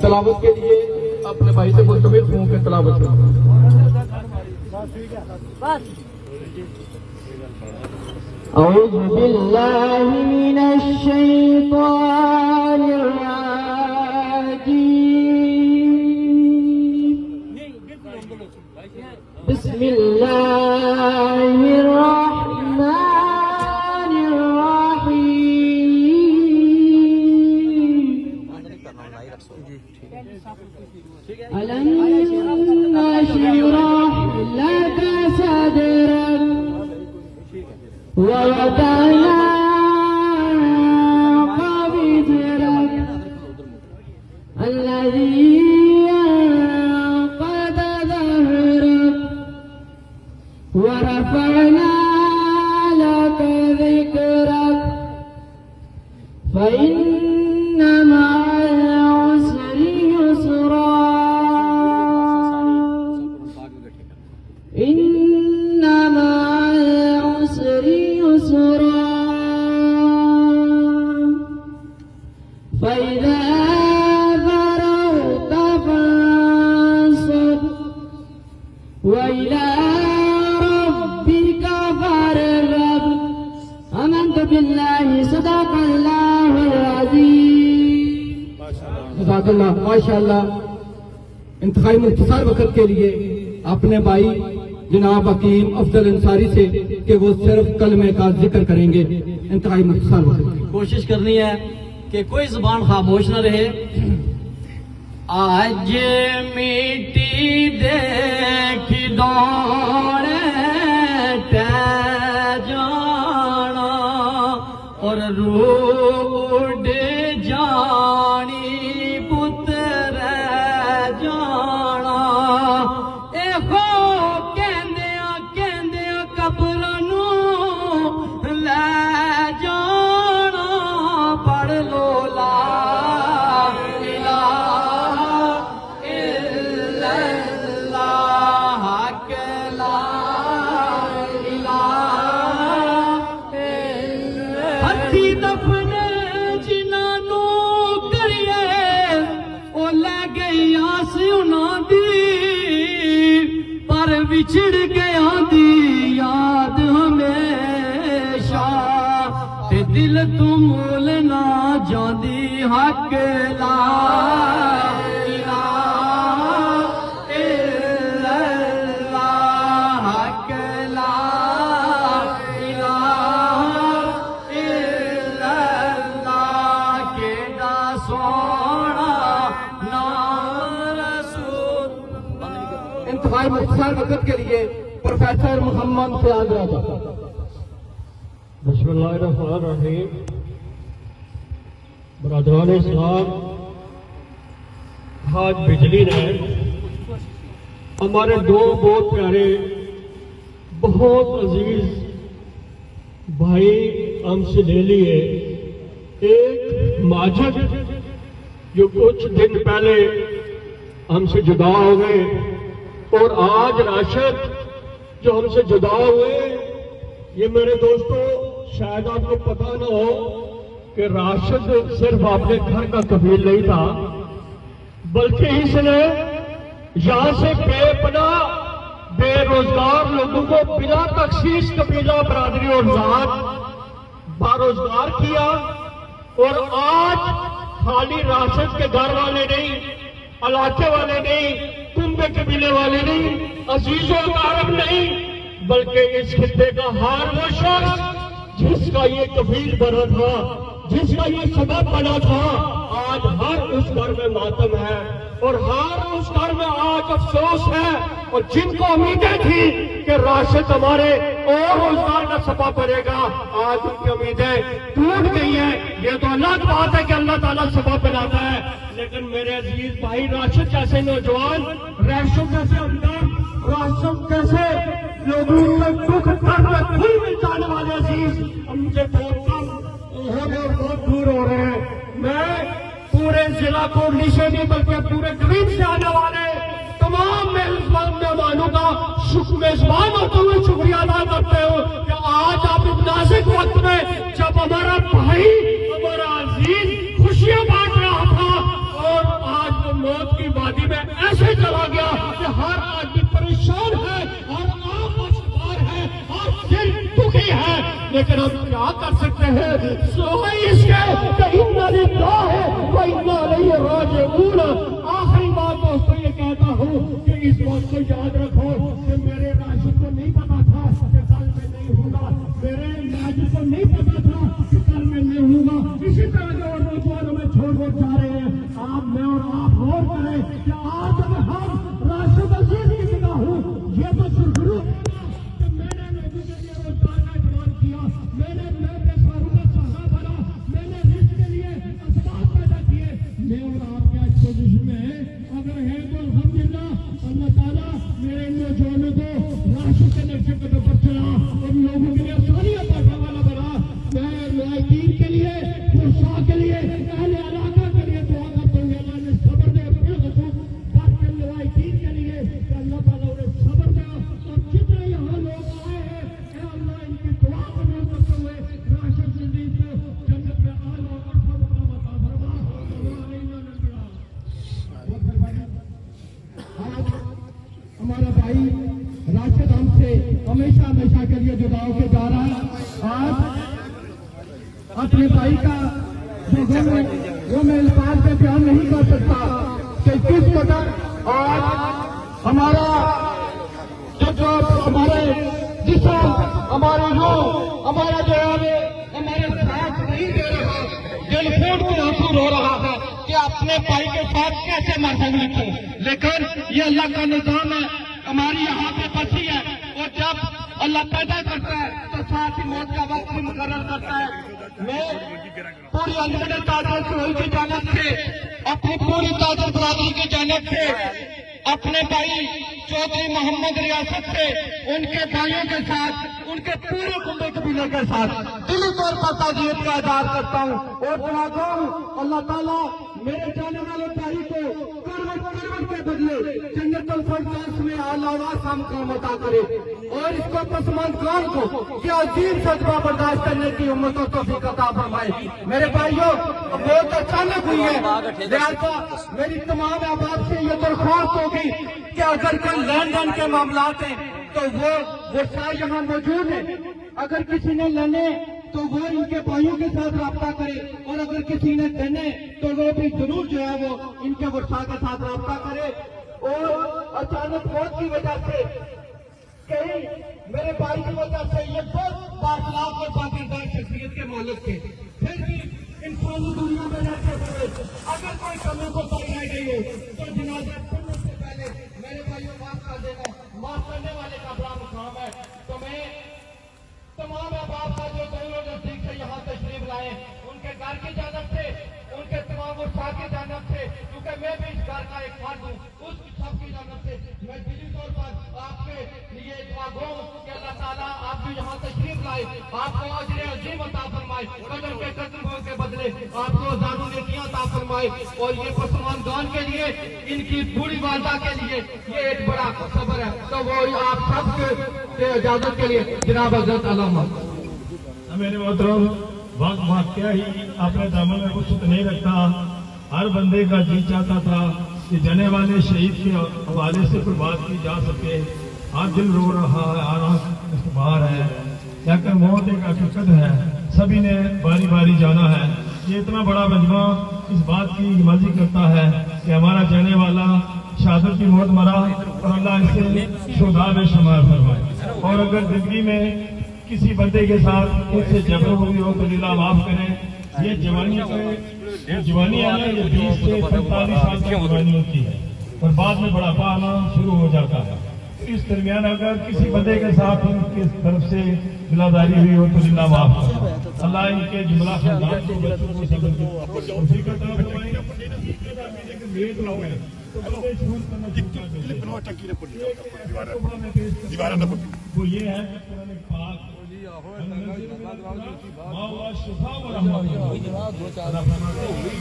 تلاوت کے لیے اپنے بھائی سے ملتمس ہوں کہ تلاوت کریں. أعوذ بالله من الشيطان الرجيم. بسم الله الرحمن الرحيم. ألم نشرح لك صدرك ووضعنا عنك وزرك الذي أنقض ظهرك ورفعنا لك ذكرك فإن مع العسر يسرا إن مع العسر يسرا فإذا فرغت فانصب وإلى ربك فارغب. آمنت بالله صدق الله العظيم. جزاک اللہ. ماشاء اللہ. انتہائی مختصر وقت کے لیے اپنے بھائی جناب حکیم افضل انصاری سے کہ وہ صرف کلمے کا ذکر کریں گے. انتہائی مختصر وقت. کوشش کرنی ہے کہ کوئی زبان خاموش نہ رہے. آج میٹی دیکھ دوڑے جانا اور روح اڈ جانی پتر جانا. اے ہو کہندیا قبراں نوں لے جانا. پڑھ لو لا الہ الا اللہ کہ لا الہ الا. ہتھی دفن جنہاں نوں کریے او لے گئی آس انہاں دی پر وچھڑ گیا دی یاد ہمیشہ تے دل تو مول نہ جاندی حق لا الہ الا اللہ حق لا الہ الا اللہ. کیڑا سونا نام رسول. انتہائی مختصر وقت کے لیے پروفیسر محمد فیاض راجہ. بسم اللہ الرحمن الرحیم. برادران اسلام، آج بجلی نے ہمارے دو بہت پیارے بہت عزیز بھائی ہم سے لے لیے. ایک ماجد جو کچھ دن پہلے ہم سے جدا ہو گئے اور آج راشد جو ہم سے جدا ہوئے. یہ میرے دوستوں شاید آپ کو پتا نہ ہو کہ راشد صرف اپنے گھر کا کفیل نہیں تھا بلکہ اس نے یہاں سے بے پناہ بے روزگار لوگوں کو بنا تخصیص قبیلہ برادری اور ذات باروزگار کیا. اور آج خالی راشد کے گھر والے نہیں، علاقے والے نہیں، کنبے قبیلے والے نہیں، عزیز و اقارب نہیں، بلکہ اس خطے کا ہر وہ شخص جس کا یہ کفیل بنا تھا، جس کا یہ سبب بنا تھا، آج ہر اس گھر میں ماتم ہے اور ہر اس گھر میں آج افسوس ہے. اور جن کو امیدیں تھی کہ راشد ہمارے اور روزگار کا سبب بنے گا، آج ان کی امیدیں ٹوٹ گئی ہیں. یہ تو الگ بات ہے کہ اللہ تعالیٰ سبب بناتا ہے، لیکن میرے عزیز بھائی راشد جیسے نوجوان، راشد جیسے ہمدرد، راشد جیسے لوگوں کے دکھ درد میں کھل مل جانے والے عزیز ہم سے بہت کم ہو گئے اور بہت دور ہو رہے ہیں. میں پورے ضلع کو نیچے نہیں بلکہ پورے قریب سے آنے والے تمام مہمانوں کا میزبان ہوتے ہوئے شکریہ ادا کرتے ہوں کہ آج آپ اس نازک وقت میں جب ہمارا بھائی، ہمارا عزیز خوشیاں بانٹ چلا گیا کہ ہر آدمی پریشان ہے اور آپ مشکور ہے اور دل دکھی ہے، لیکن ہم کیا کر سکتے ہیں سوائے اس کے کہ انا للہ و انا الیہ راجعون۔ آخری بات دوستوں یہ کہتا ہوں کہ اس بات کو یاد رکھو کہ میرے راشد کو نہیں پتا تھا کہ کل میں نہیں ہوں گا، میرے ماجد کو نہیں پتا تھا کہ کل میں نہیں ہوں گا۔ اسی طرح جو نوجوانوں میں چھوڑ جا رہے ہیں، آپ میں اور آپ غور کریں کہ آج اگر ہم راشد عزیز کی جگہ ہوں، یہ تو شروع کہ میں نے لوگوں کے لیے روزگار کا انتظام کیا، میں بے فاروق صحابہ بنا، میں نے رزق کے لیے اسباب پیدا کیے۔ میں اور آپ کے آج پوزیشن میں ہیں، اگر ہے تو الحمدللہ اللہ تعالیٰ میرے نوجوانوں کو راشد کے نقشے قدم پر چلا اور لوگوں کے لیے آسانیاں بانٹنے والا بنا۔ میں لائقین کے لیے، فرسا کے لیے، اہل علاقہ کے لیے دعا کرتا ہوں، اللہ نے صبر دے باقی لائقین کے لیے کہ اللہ تعالیٰ انہیں صبر دے، اور جتنے یہاں لوگ آئے ہیں اے اللہ ان کی دعا قبول کرتے ہوئے راشد عزیز کو جنت میں اعلیٰ اور افضل مقام عطا فرما۔ آج ہمارا بھائی راشد ہم سے ہمیشہ ہمیشہ کے لیے جدا ہو کے جا رہا ہے۔ آج اپنے بھائی کا جو غم ہے وہ میں الفاظ میں بیان نہیں کر سکتا کہ کس قدر آج ہمارا جو ہمارے جسم، ہماری روح، ہمارا جو ہے ہمارے ساتھ نہیں دے رہا، دل پھوٹ کے آنسو رو رہا ہے کہ اپنے بھائی کے ساتھ کیسے مر سکتے تھے، لیکن یہ اللہ کا نظام ہے، ہماری یہاں پہ بسی ہے، اور جب اللہ پیدا کرتا ہے تو ساتھ ہی موت کا وقت بھی مقرر کرتا ہے۔ میں پوری انلمیٹڈ تاجر سہیل کی جانب سے، اپنی پوری تاجر برادری کی جانب سے، اپنے بھائی چودھری محمد ریاست سے، ان کے بھائیوں کے ساتھ، ان کے پورے کنبے قبیلے کے ساتھ دلی طور پر تعزیت کا اظہار کرتا ہوں اور چاہتا ہوں اللہ تعالیٰ میرے جانے والے بھائی کو کروٹ کے بدلے جنت الفردوس میں اعلیٰ کا مقام عطا کرے، اور اس کو پسماندگان کو یہ عظیم صدمہ برداشت کرنے کی ہمت و توفیق عطا فرمائے۔ میرے بھائیوں بہت اچانک ہوئی ہے، لہٰذا میری تمام احباب سے یہ درخواست ہوگی کہ اگر کل لین دین کے معاملات ہیں تو وہ سارے یہاں موجود ہیں، اگر کسی نے لینے تو وہ ان کے بھائیوں کے ساتھ رابطہ کرے، اور اگر کسی نے دینے تو وہ بھی ضرور جو ہے وہ ان کے ورثاء کے ساتھ رابطہ کرے۔ اور اچانک موت کی وجہ سے کہیں میرے بھائی کی وجہ سے یہ بہت باخلاق اور باکردار شخصیت کے مالک تھے، پھر بھی انسانی دنیا میں رہتے ہوئے اگر کوئی کمی کو پائی رہ گئی ہو تو جنازہ پڑھنے سے پہلے میرے بھائیوں معاف کر دینا، معاف کرنے والے کا بڑا مقام ہے۔ تو میں تمام احباب کا جو دور نزدیک سے یہاں تشریف لائے ان کے گھر کی جانب سے، ان کے تمام ورثاء کی جانب سے، کیونکہ میں بھی اس گھر کا ایک فرد ہوں، اس سب کی جانب سے میں دلی طور پر آپ کے لیے دعا گو کہ اللہ تعالیٰ آپ بھی یہاں تشریف لائے، آپ کو اجر عظیم عطا فرمائے، قدر کے قدموں کے بدلے آپ کو ہزاروں نیکیاں عطا فرمائے، اور یہ پسماندگان کے لیے، ان کی بوڑھی والدہ کے لیے یہ ایک بڑا صبر ہے۔ تو وہ آپ سب کے اجازت کے لیے جناب حضرت علامہ میرے محترم وقت کیا ہی اپنے دامن میں کچھ نہیں رکھتا، ہر بندے کا جی چاہتا تھا کہ جانے والے شہید کے حوالے سے کوئی بات کی جا سکے۔ آج دل رو رہا ہے، آنکھ باہر ہے، لیکن موت ایک حقیقت ہے، سبھی نے باری باری جانا ہے۔ یہ اتنا بڑا مجمع اس بات کی ماضی کرتا ہے کہ ہمارا جانے والا شہادت کی موت مرا اور اللہ اسے شہداء میں شمار فرمائے، اور اگر زندگی میں کسی بندے کے ساتھ اس سے جبر ہوئی ہو تو اللہ معاف کرے۔ یہ جوانی آنا یہ 20 سے 45 سال کی جوانی ہوتی ہے اور بعد میں بڑھاپا آنا شروع ہو جاتا ہے۔ اس درمیان اگر کسی بندے کے ساتھ ان کی طرف سے دلاداری ہوئی ہو تو اللہ معاف کرے، اللہ ان کے جملہ خاندان کو بچوں کو صبر کی اسی کا طرف فرمائے۔ وہ یہ ہے کہ قرآن پاک شفا و رحمت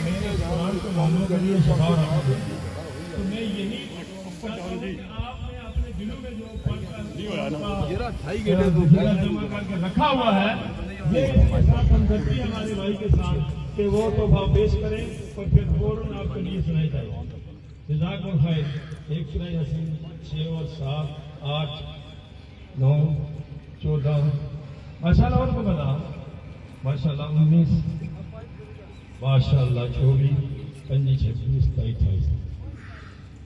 میرے قرآن کو ماننے کے لیے شفا و رحمت، تو میں یہی آپ نے اپنے دلوں میں جو جمع کر کے رکھا ہوا ہے، یہ ہمدردی ہمارے بھائی کے ساتھ کہ وہ تحفہ پیش کریں اور پھر فوراً آپ کے لیے سنائی جائے۔ جزاک اللہ خیر. ایک سورہ یاسین 6 اور 7 8 9 14 ماشاءاللہ. اور کو بتا ماشاءاللہ 19 ماشاءاللہ 24 25 26 27 28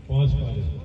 5 پارے.